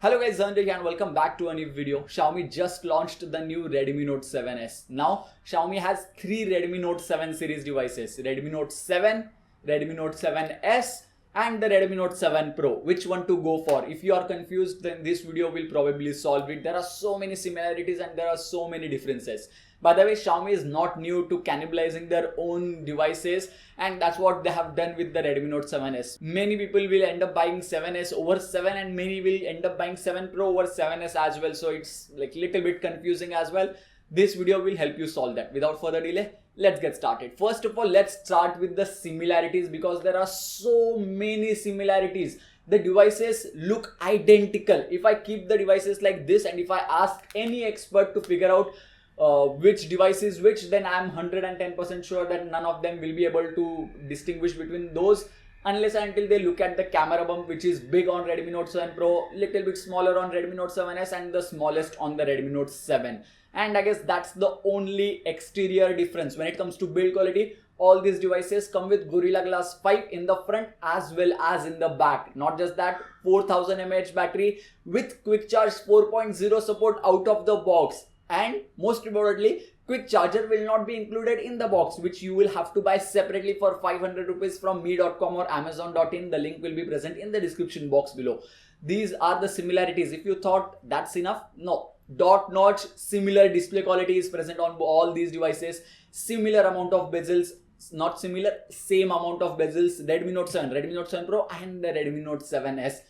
Hello guys, Dhananjay and welcome back to a new video. Xiaomi just launched the new Redmi Note 7s. Now, Xiaomi has three Redmi Note 7 series devices. Redmi Note 7, Redmi Note 7s and the Redmi Note 7 Pro. Which one to go for? If you are confused, then this video will probably solve it. There are so many similarities and there are so many differences. By the way, Xiaomi is not new to cannibalizing their own devices, and that's what they have done with the Redmi Note 7s. Many people will end up buying 7s over 7 and many will end up buying 7 Pro over 7s as well. So it's like little bit confusing as well. This video will help you solve that. Without further delay, let's get started. First of all, let's start with the similarities because there are so many similarities. The devices look identical. If I keep the devices like this and if I ask any expert to figure out which device is which, then I'm 110% sure that none of them will be able to distinguish between those unless and until they look at the camera bump, which is big on Redmi Note 7 Pro, little bit smaller on Redmi Note 7s and the smallest on the Redmi Note 7. And I guess that's the only exterior difference. When it comes to build quality, all these devices come with Gorilla Glass 5 in the front as well as in the back. Not just that, 4000 mAh battery with quick charge 4.0 support out of the box. And most importantly, quick charger will not be included in the box, which you will have to buy separately for 500 rupees from me.com or amazon.in. The link will be present in the description box below. These are the similarities. If you thought that's enough, no. Dot notch similar display quality is present on all these devices. Similar amount of bezels, not similar, same amount of bezels. Redmi Note 7, Redmi Note 7 Pro and the Redmi Note 7s.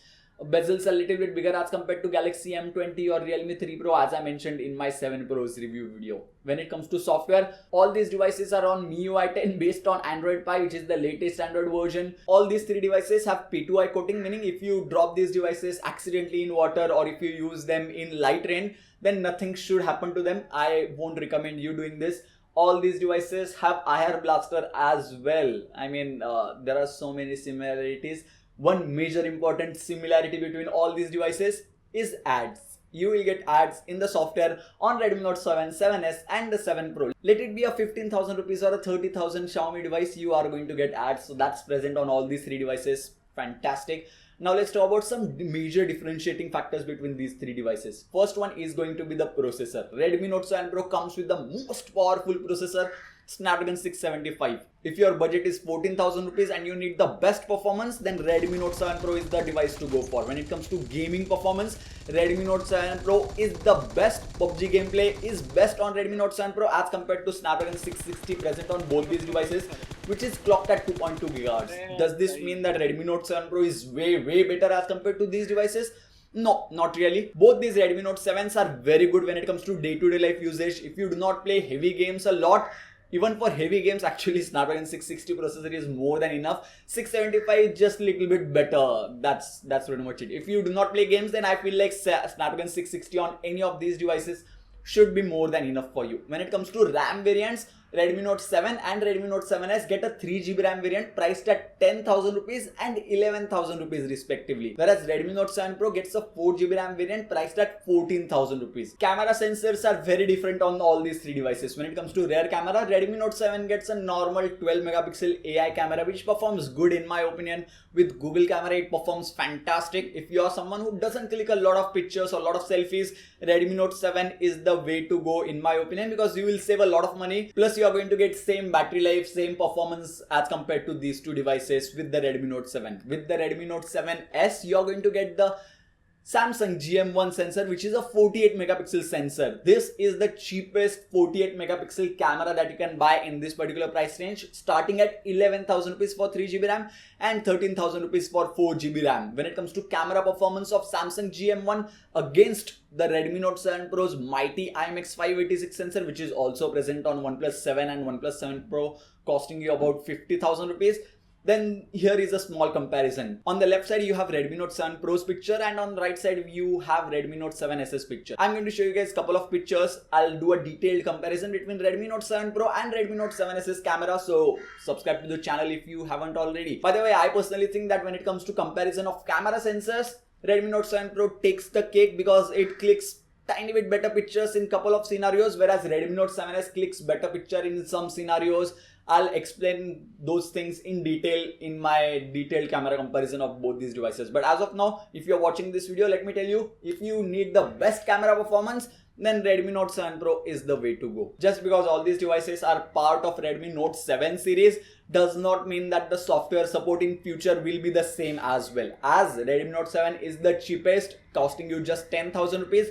Bezels a little bit bigger as compared to Galaxy M20 or Realme 3 Pro, as I mentioned in my 7 Pro's review video. When it comes to software, all these devices are on MIUI 10 based on Android Pie, which is the latest Android version. All these three devices have P2I coating, meaning if you drop these devices accidentally in water or if you use them in light rain, then nothing should happen to them. I won't recommend you doing this. All these devices have IR blaster as well. I mean, there are so many similarities. One major important similarity between all these devices is ads. You will get ads in the software on Redmi Note 7, 7s and the 7 Pro. Let it be a 15,000 rupees or a 30,000 Xiaomi device, you are going to get ads. So that's present on all these three devices. Fantastic. Now let's talk about some major differentiating factors between these three devices. First one is going to be the processor. Redmi Note 7 Pro comes with the most powerful processor, Snapdragon 675. If your budget is 14,000 rupees and you need the best performance, then Redmi Note 7 Pro is the device to go for. When it comes to gaming performance, Redmi Note 7 Pro is the best. PUBG gameplay is best on Redmi Note 7 Pro as compared to Snapdragon 660 present on both these devices, which is clocked at 2.2 GHz. Does this mean that Redmi Note 7 Pro is way better as compared to these devices? No, not really. Both these Redmi Note 7s are very good when it comes to day-to-day life usage. If you do not play heavy games a lot, even for heavy games, actually Snapdragon 660 processor is more than enough. 675 is just a little bit better. That's pretty much it. If you do not play games, then I feel like Snapdragon 660 on any of these devices should be more than enough for you. When it comes to RAM variants, Redmi Note 7 and Redmi Note 7s get a 3GB RAM variant priced at 10,000 rupees and 11,000 rupees respectively. Whereas Redmi Note 7 Pro gets a 4GB RAM variant priced at 14,000 rupees. Camera sensors are very different on all these three devices. When it comes to rear camera, Redmi Note 7 gets a normal 12 megapixel AI camera, which performs good in my opinion. With Google camera, it performs fantastic. If you are someone who doesn't click a lot of pictures or a lot of selfies, Redmi Note 7 is the way to go in my opinion, because you will save a lot of money. Plus, you are going to get same battery life, same performance as compared to these two devices with the Redmi Note 7. With the Redmi Note 7s, you are going to get the Samsung GM1 sensor, which is a 48 megapixel sensor. This is the cheapest 48 megapixel camera that you can buy in this particular price range, starting at 11,000 rupees for 3GB RAM and 13,000 rupees for 4GB RAM. When it comes to camera performance of Samsung GM1 against the Redmi Note 7 Pro's mighty IMX586 sensor, which is also present on OnePlus 7 and OnePlus 7 Pro, costing you about 50,000 rupees. Then here is a small comparison. On the left side, you have Redmi Note 7 Pro's picture, and on the right side, you have Redmi Note 7s's picture. I'm going to show you guys a couple of pictures. I'll do a detailed comparison between Redmi Note 7 Pro and Redmi Note 7s's camera. So subscribe to the channel if you haven't already. By the way, I personally think that when it comes to comparison of camera sensors, Redmi Note 7 Pro takes the cake because it clicks tiny bit better pictures in couple of scenarios, whereas Redmi Note 7s clicks better picture in some scenarios. I'll explain those things in detail in my detailed camera comparison of both these devices. But as of now, if you're watching this video, let me tell you, if you need the best camera performance, then Redmi Note 7 Pro is the way to go. Just because all these devices are part of Redmi Note 7 series does not mean that the software support in future will be the same as well. As Redmi Note 7 is the cheapest, costing you just 10,000 rupees,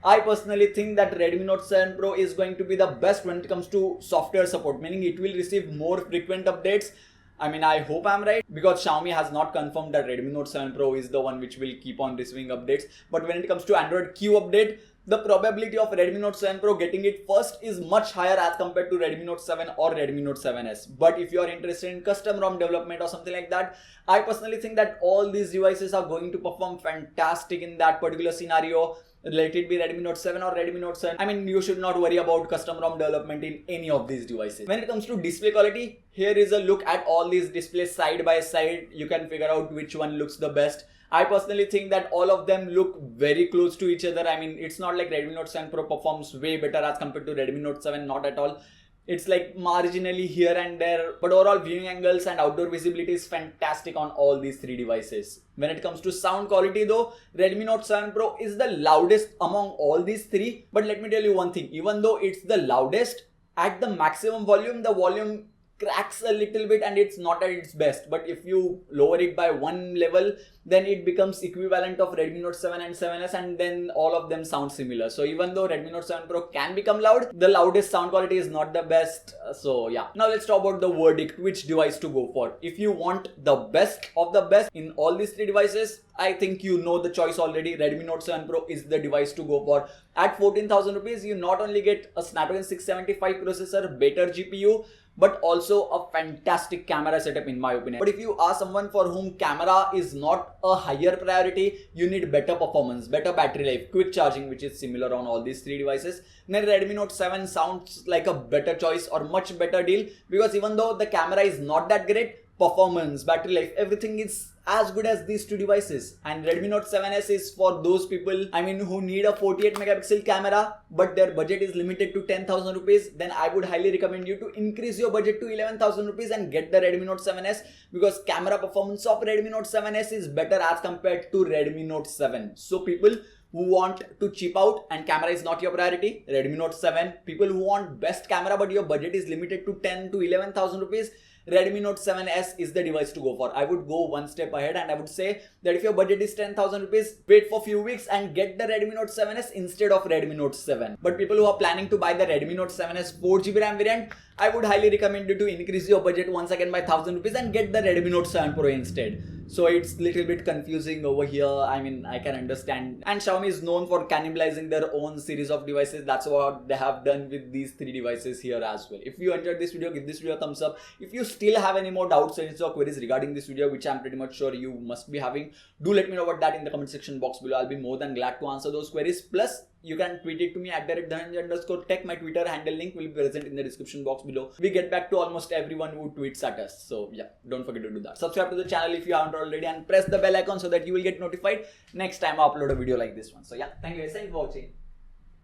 I personally think that Redmi Note 7 Pro is going to be the best when it comes to software support, meaning it will receive more frequent updates. I mean, I hope I'm right, because Xiaomi has not confirmed that Redmi Note 7 Pro is the one which will keep on receiving updates. But when it comes to Android Q update, the probability of Redmi Note 7 Pro getting it first is much higher as compared to Redmi Note 7 or Redmi Note 7S. But if you are interested in custom ROM development or something like that, I personally think that all these devices are going to perform fantastic in that particular scenario. Let it be Redmi Note 7 or Redmi Note 7. I mean, you should not worry about custom ROM development in any of these devices. When it comes to display quality, here is a look at all these displays side by side. You can figure out which one looks the best. I personally think that all of them look very close to each other. I mean, it's not like Redmi Note 7 Pro performs way better as compared to Redmi Note 7, not at all. It's like marginally here and there, but overall viewing angles and outdoor visibility is fantastic on all these three devices. When it comes to sound quality though, Redmi Note 7 Pro is the loudest among all these three. But let me tell you one thing, even though it's the loudest, at the maximum volume, the volume cracks a little bit and it's not at its best. But if you lower it by one level, then it becomes equivalent of Redmi Note 7 and 7S, and then all of them sound similar. So even though Redmi Note 7 Pro can become loud, the loudest sound quality is not the best. So yeah, now let's talk about the verdict, which device to go for. If you want the best of the best in all these three devices, I think you know the choice already. Redmi Note 7 Pro is the device to go for. At 14,000 rupees, you not only get a Snapdragon 675 processor, better GPU, but also a fantastic camera setup in my opinion. But if you are someone for whom camera is not a higher priority, you need better performance, better battery life, quick charging, which is similar on all these three devices, then Redmi Note 7 sounds like a better choice or much better deal, because even though the camera is not that great, performance, battery life, everything is as good as these two devices. And Redmi Note 7S is for those people, I mean, who need a 48 megapixel camera but their budget is limited to 10,000 rupees, then I would highly recommend you to increase your budget to 11,000 rupees and get the Redmi Note 7S, because camera performance of Redmi Note 7S is better as compared to Redmi Note 7. So people who want to cheap out and camera is not your priority, Redmi Note 7. People who want best camera but your budget is limited to 10 to 11,000 rupees, Redmi Note 7S is the device to go for. I would go one step ahead and I would say that if your budget is 10,000 rupees, wait for a few weeks and get the Redmi Note 7S instead of Redmi Note 7. But people who are planning to buy the Redmi Note 7S 4GB RAM variant, I would highly recommend you to increase your budget once again by 1,000 rupees and get the Redmi Note 7 Pro instead. So it's little bit confusing over here. I mean, I can understand. And Xiaomi is known for cannibalizing their own series of devices. That's what they have done with these three devices here as well. If you enjoyed this video, give this video a thumbs up. If you still have any more doubts or queries regarding this video, which I'm pretty much sure you must be having, do let me know about that in the comment section box below. I'll be more than glad to answer those queries. Plus, you can tweet it to me at @Dhananjay_tech. My Twitter handle link will be present in the description box below. We get back to almost everyone who tweets at us. So yeah, don't forget to do that. Subscribe to the channel if you haven't already and press the bell icon so that you will get notified next time I upload a video like this one. So yeah, thank you guys. Thanks for watching.